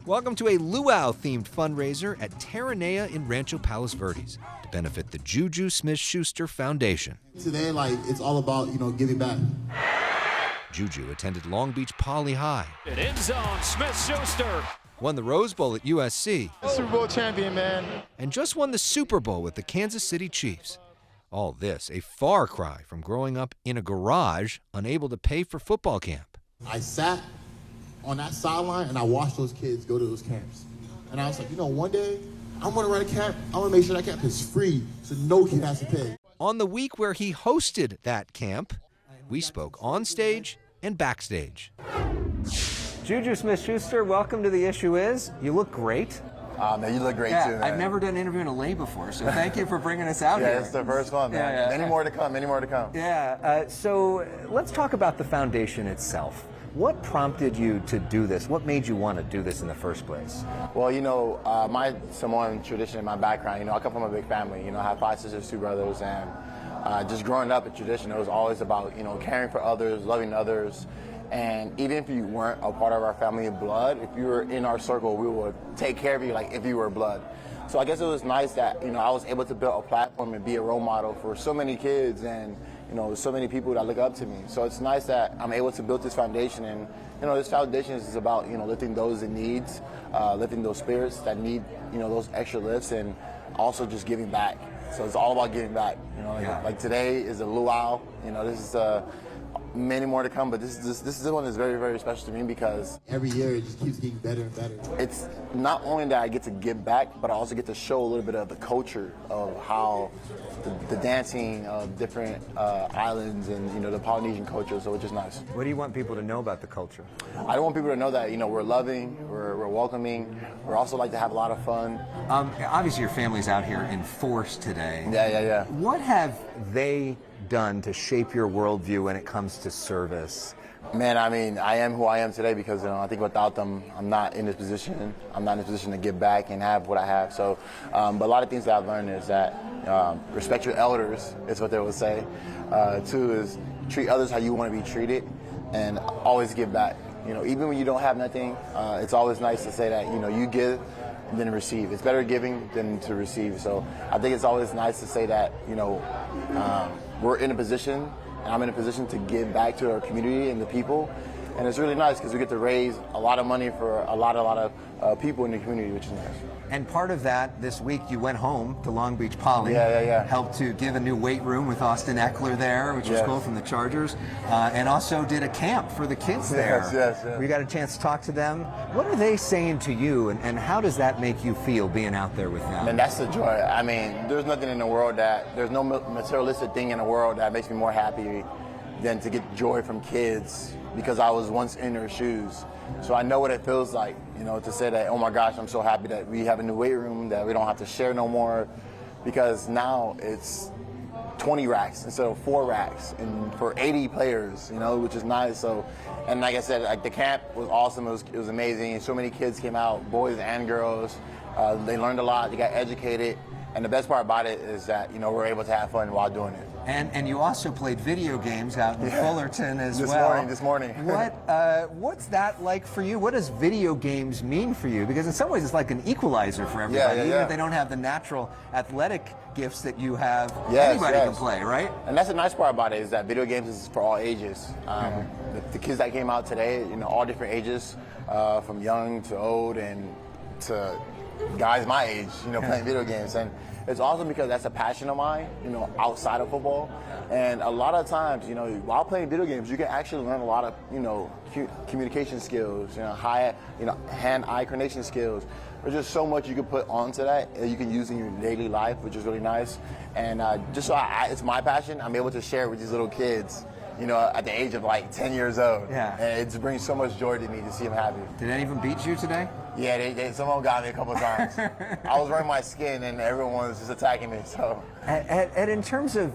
Welcome to a Luau-themed fundraiser at Terranea in Rancho Palos Verdes to benefit the Juju Smith-Schuster Foundation. Today, it's all about, giving back. Juju attended Long Beach Poly High. An end zone, Smith-Schuster. Won the Rose Bowl at USC. Super Bowl champion, man. And just won the Super Bowl with the Kansas City Chiefs. All this a far cry from growing up in a garage, unable to pay for football camp. I sat on that sideline and I watched those kids go to those camps. And I was like, one day I'm going to run a camp. I'm going to make sure that camp is free so no kid has to pay. On the week where he hosted that camp, we spoke on stage and backstage. Juju Smith-Schuster, welcome to The Issue Is. You look great. Man, you look great too, man. I've never done an interview in a lay before, so thank you for bringing us out here. Yeah, it's the first one, man. Yeah. Many more to come, many more to come. Yeah, so let's talk about the foundation itself. What prompted you to do this? What made you want to do this in the first place? Well, my Samoan tradition in my background, I come from a big family. I have 5 sisters, 2 brothers, and just growing up in tradition, it was always about, caring for others, loving others. And even if you weren't a part of our family of blood, if you were in our circle, we would take care of you like if you were blood. So I guess it was nice that, I was able to build a platform and be a role model for so many kids and, so many people that look up to me. So it's nice that I'm able to build this foundation. And, this foundation is about, lifting those in need, lifting those spirits that need, those extra lifts, and also just giving back. So it's all about giving back. Like today is a luau. This is many more to come, but this one is very, very special to me because every year it just keeps getting better and better. It's not only that I get to give back, but I also get to show a little bit of the culture of how the dancing of different islands and the Polynesian culture, so which is nice. What do you want people to know about the culture? I want people to know that we're loving, we're welcoming, we're also like to have a lot of fun. Obviously your family's out here in force today. Yeah. What have they done to shape your worldview when it comes to service? Man, I am who I am today because I think without them, I'm not in this position. I'm not in a position to give back and have what I have. So, but a lot of things that I've learned is that respect your elders is what they would say. 2 is treat others how you want to be treated, and always give back. Even when you don't have nothing, it's always nice to say that you give than receive. It's better giving than to receive. So I think it's always nice to say that we're in a position, and I'm in a position to give back to our community and the people. And it's really nice because we get to raise a lot of money for a lot of people in the community, which is nice. And part of that, this week you went home to Long Beach Poly. Yeah. Helped to give a new weight room with Austin Eckler there, which was cool, from the Chargers. And also did a camp for the kids there. Yes. We got a chance to talk to them. What are they saying to you, and how does that make you feel being out there with them? And that's the joy. There's nothing in the world there's no materialistic thing in the world that makes me more happy than to get joy from kids, because I was once in their shoes. So I know what it feels like, to say that, oh my gosh, I'm so happy that we have a new weight room, that we don't have to share no more, because now it's 20 racks instead of 4 racks, and for 80 players, which is nice. So, and like I said, the camp was awesome. It was amazing. So many kids came out, boys and girls. They learned a lot. They got educated. And the best part about it is that, we're able to have fun while doing it. And you also played video games out in Fullerton as well. This morning. What's that like for you? What does video games mean for you? Because in some ways it's like an equalizer for everybody. Even if they don't have the natural athletic gifts that you have, anybody can play, right? And that's the nice part about it, is that video games is for all ages. The kids that came out today, all different ages, from young to old and to guys my age, playing video games. And it's awesome because that's a passion of mine, outside of football. And a lot of times, while playing video games, you can actually learn a lot of, communication skills, hand-eye coordination skills. There's just so much you can put onto that you can use in your daily life, which is really nice. And just so it's my passion, I'm able to share with these little kids, at the age of 10 years old. Yeah. And it just brings so much joy to me to see them happy. Did any of them beat you today? Yeah, someone got me a couple times. I was wearing my skin and everyone was just attacking me. So. And in terms of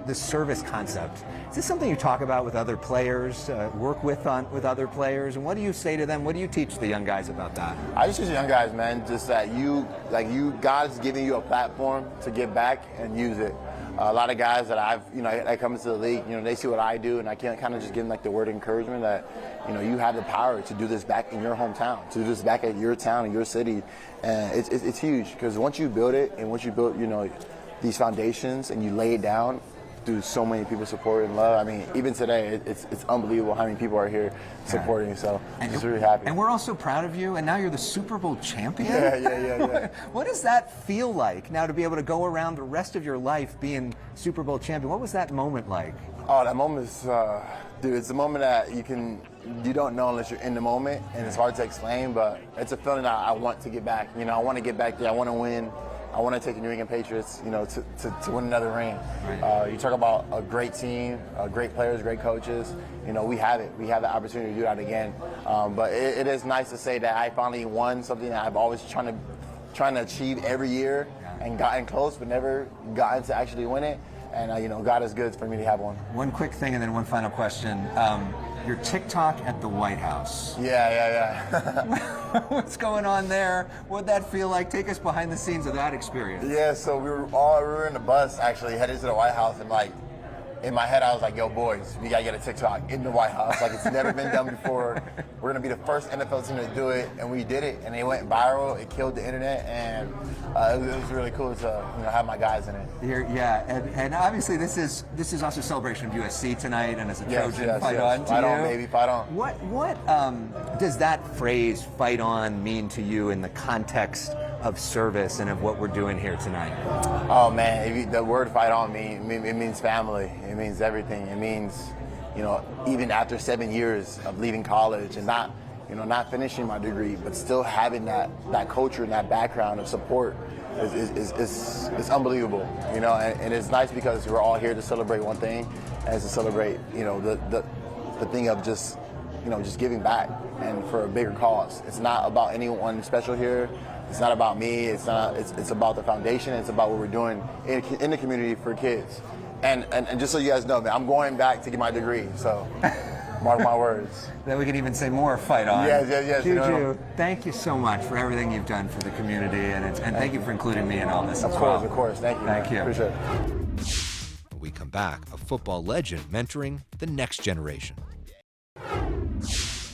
the service concept, is this something you talk about with other players, work with other players, and what do you say to them? What do you teach the young guys about that? I just teach the young guys, man, just that God's giving you a platform to give back and use it. A lot of guys that that come into the league, they see what I do, and I can kind of just give them like the word of encouragement that, you have the power to do this back in your hometown, to do this back at your town and your city, and it's huge because once you build it and once you build, these foundations and you lay it down through so many people's support and love. I mean, even today, it's unbelievable how many people are here supporting. So I'm just really happy. And we're all so proud of you. And now you're the Super Bowl champion. Yeah. What does that feel like now to be able to go around the rest of your life being Super Bowl champion? What was that moment like? Oh, that moment is, dude, it's a moment that you don't know unless you're in the moment, and it's hard to explain. But it's a feeling that I want to get back. I want to get back there. I want to win. I want to take the New England Patriots, to win another ring. Right. You talk about a great team, great players, great coaches. We have it. We have the opportunity to do that again. But it is nice to say that I finally won something that I've always trying to achieve every year and gotten close, but never gotten to actually win it. And God is good for me to have one. One quick thing, and then one final question. Your TikTok at the White House. Yeah. What's going on there? What'd that feel like? Take us behind the scenes of that experience. Yeah, so we were in the bus actually headed to the White House, and in my head I was like, yo boys, we gotta get a TikTok in the White House. Like, it's never been done before. We're gonna be the first NFL team to do it, and we did it, and it went viral. It killed the internet, and it was really cool to have my guys in it. And obviously this is also a celebration of USC tonight, and as a Trojan, fight on to fight you. on, baby, fight on. What does that phrase "fight on" mean to you in the context of service and of what we're doing here tonight? Oh man, the word "fight on" it means family. It means everything. It means, even after 7 years of leaving college and not finishing my degree, but still having that culture and that background of support is unbelievable. And it's nice because we're all here to celebrate one thing, and it's to celebrate, the thing of just giving back and for a bigger cause. It's not about anyone special here. It's not about me. It's about the foundation. It's about what we're doing in the community for kids. And just so you guys know, man, I'm going back to get my degree. So mark my words. Then we can even say more "fight on." Yes. Juju, thank you so much for everything you've done for the community, and thank you for including me in all this as well. Of course. Thank you. Thank you. Appreciate it. When we come back, a football legend mentoring the next generation.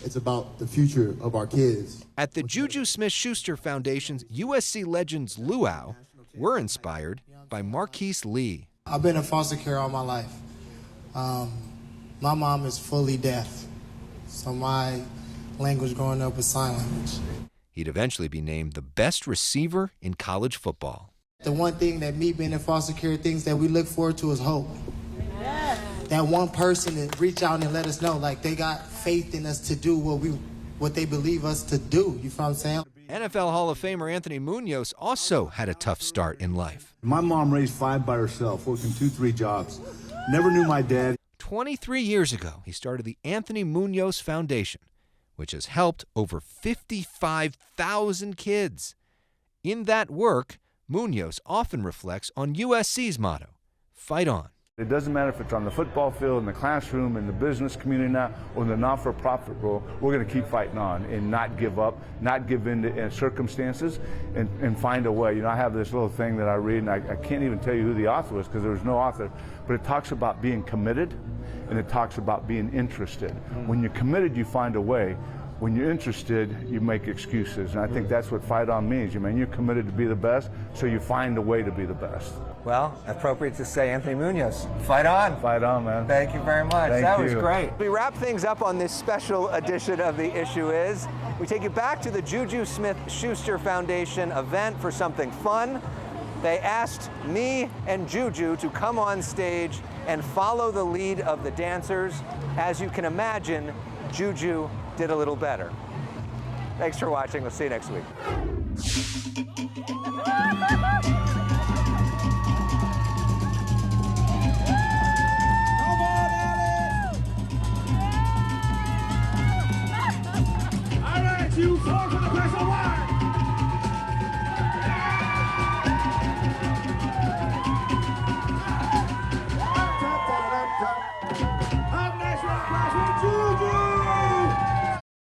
It's about the future of our kids. At the Juju Smith-Schuster Foundation's USC Legends Luau, we're inspired by Marquise Lee. I've been in foster care all my life. My mom is fully deaf, so my language growing up was sign language. He'd eventually be named the best receiver in college football. The one thing that me being in foster care, things that we look forward to is hope. That one person that reach out and let us know, like, they got faith in us to do what they believe us to do. You feel what I'm saying? NFL Hall of Famer Anthony Munoz also had a tough start in life. My mom raised 5 by herself, working 2-3 jobs. Never knew my dad. 23 years ago, he started the Anthony Munoz Foundation, which has helped over 55,000 kids. In that work, Munoz often reflects on USC's motto, "Fight on." It doesn't matter if it's on the football field, in the classroom, in the business community now, or in the not-for-profit world, we're going to keep fighting on and not give up, not give in to circumstances, and find a way. I have this little thing that I read, and I can't even tell you who the author was because there was no author, but it talks about being committed, and it talks about being interested. When you're committed, you find a way. When you're interested, you make excuses, and I think that's what fight on means. You're committed to be the best, so you find a way to be the best. Well, appropriate to say, Anthony Munoz, fight on. Fight on, man. Thank you very much. That was great. We wrap things up on this special edition of The Issue Is. We take you back to the Juju Smith-Schuster Foundation event for something fun. They asked me and Juju to come on stage and follow the lead of the dancers. As you can imagine, Juju did a little better. Thanks for watching. We'll see you next week.